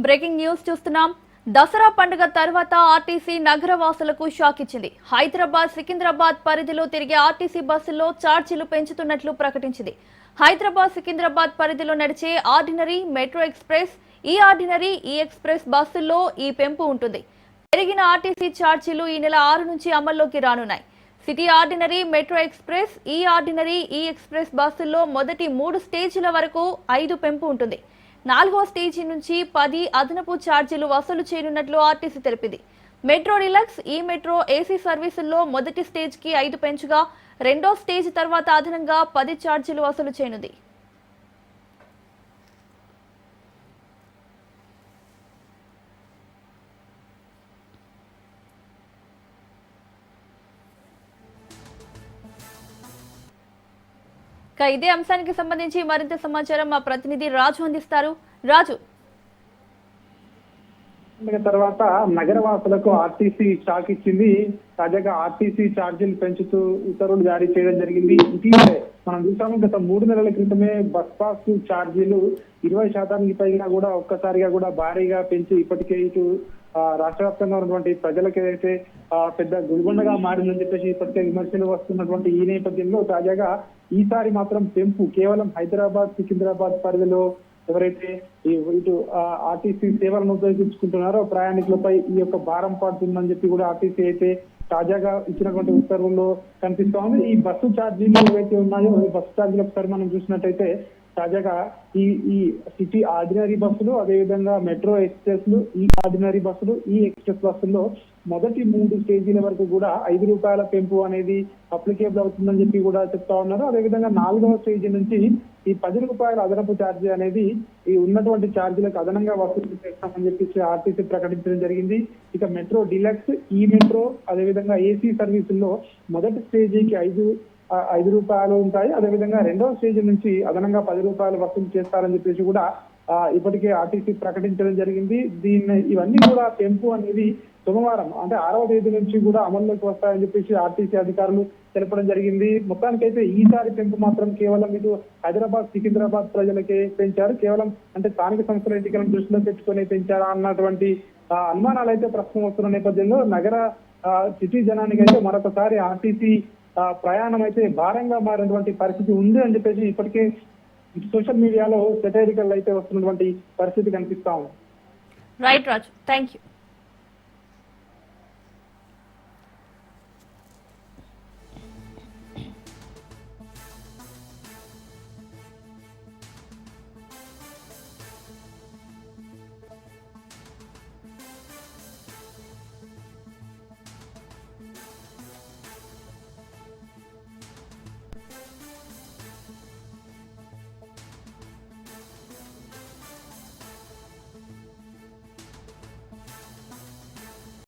Breaking news చూస్తున్నాం. దసరా పండుగ తర్వాత ఆర్టీసీ నగరవాసులకు షాక్ ఇచ్చింది. హైదరాబాద్ సికింద్రాబాద్ పరిధిలో తిరిగే ఆర్టీసీ బస్సుల్లో ఛార్జీలు పెంచుతున్నట్లు ప్రకటించింది. హైదరాబాద్ సికింద్రాబాద్ పరిధిలో నడిచే ఆర్డినరీ, మెట్రో ఎక్స్ప్రెస్, ఈ ఆర్డినరీ, ఈ ఎక్స్ప్రెస్ బస్సుల్లో ఈ పెంపు ఉంటుంది. పెరిగిన ఆర్టీసీ ఛార్జీలు ఈ నెల 6 నుంచి అమల్లోకి రానున్నాయి. సిటీ ఆర్డినరీ, మెట్రో ఎక్స్ప్రెస్, ఈ ఆర్డినరీ, ఈ ఎక్స్ప్రెస్ బస్సుల్లో మొదటి 3 స్టేజీల వరకు 5 పెంపు ఉంటుంది. 4వ స్టేజీ నుంచి 10 అదనపు ఛార్జీలు వసూలు చేయనున్నట్లు ఆర్టీసీ తెలిపింది. మెట్రో డిలక్స్, ఈ మెట్రో ఏసీ సర్వీసుల్లో మొదటి స్టేజ్కి 5 పెంచుగా, రెండో స్టేజ్ తర్వాత అదనంగా 10 ఛార్జీలు వసూలు చేయనుంది. ఇదే అంశానికి సంబంధించి మరింత సమాచారం మా ప్రతినిధి రాజు అందిస్తారు. రాజు, తర్వాత నగరవాసులకు ఆర్టీసీ షాక్ ఇచ్చింది. తాజాగా ఆర్టీసీ ఛార్జీలు పెంచుతూ ఉత్తర్వులు జారీ చేయడం జరిగింది. ఇటీవలే మనం చూసాము, గత 3 నెలల క్రితమే బస్ పాస్ ఛార్జీలు 20% పైగా కూడా ఒక్కసారిగా కూడా భారీగా పెంచి ఇప్పటికే ఇటు రాష్ట్ర వ్యాప్తంగా ఉన్నటువంటి ప్రజలకు ఏదైతే పెద్ద గుడిబండగా మారిందని చెప్పేసి ఇప్పటికే విమర్శలు వస్తున్నటువంటి ఈ నేపథ్యంలో తాజాగా ఈసారి మాత్రం పెంపు కేవలం హైదరాబాద్ సికింద్రాబాద్ పరిధిలో ఎవరైతే ఇటు ఆర్టీసీ సేవలను ఉపయోగించుకుంటున్నారో ప్రయాణికులపై ఈ యొక్క భారం పడుతుందని చెప్పి కూడా ఆర్టీసీ అయితే తాజాగా ఇచ్చినటువంటి ఉత్తర్వుల్లో కనిపిస్తా ఉంది. ఈ బస్సు ఛార్జీలు ఏవైతే ఉన్నాయో ఈ బస్సు ఛార్జీలు ఒకసారి మనం చూసినట్టయితే తాజాగా ఈ సిటీ ఆర్డినరీ బస్సులు, అదేవిధంగా మెట్రో ఎక్స్ప్రెస్లు, ఈ ఆర్డినరీ బస్సులు, ఈ ఎక్స్ప్రెస్ బస్సుల్లో మొదటి 3 స్టేజీల వరకు కూడా 5 రూపాయల పెంపు అనేది అప్లికేబుల్ అవుతుందని చెప్పి కూడా చెప్తా ఉన్నారు. అదేవిధంగా 4వ స్టేజీ నుంచి ఈ 10 రూపాయల అదనపు ఛార్జీ అనేది ఈ ఉన్నటువంటి ఛార్జీలకు అదనంగా వసూలు చేస్తామని చెప్పేసి ఆర్టీసీ ప్రకటించడం జరిగింది. ఇక మెట్రో డిలక్స్, ఈ మెట్రో, అదేవిధంగా ఏసీ సర్వీసుల్లో మొదటి స్టేజీకి 5 రూపాయలు ఉంటాయి. అదేవిధంగా రెండవ స్టేజ్ నుంచి అదనంగా 10 రూపాయలు వసూలు చేస్తారని చెప్పేసి కూడా ఇప్పటికే ఆర్టీసీ ప్రకటించడం జరిగింది. ఇవన్నీ కూడా పెంపు అనేది సోమవారం అంటే 6వ తేదీ నుంచి కూడా అమల్లోకి వస్తాయని చెప్పేసి ఆర్టీసీ అధికారులు తెలపడం జరిగింది. మొత్తానికైతే ఈసారి పెంపు మాత్రం కేవలం ఇటు హైదరాబాద్ సికింద్రాబాద్ ప్రజలకే పెంచారు. కేవలం అంటే స్థానిక సంస్థల ఎన్నికలను దృష్టిలో పెట్టుకుని పెంచారా అన్నటువంటి అనుమానాలు అయితే ప్రస్తుతం వస్తున్న నేపథ్యంలో నగర సిటీ జనానికి అయితే మరొకసారి ఆర్టీసీ ప్రయాణం అయితే భారంగా మారినటువంటి పరిస్థితి ఉంది అని చెప్పేసి ఇప్పటికే సోషల్ మీడియాలో సెటైరికల్ అయితే వస్తున్నటువంటి పరిస్థితి కనిపిస్తా ఉంది. Right Raju, thank you.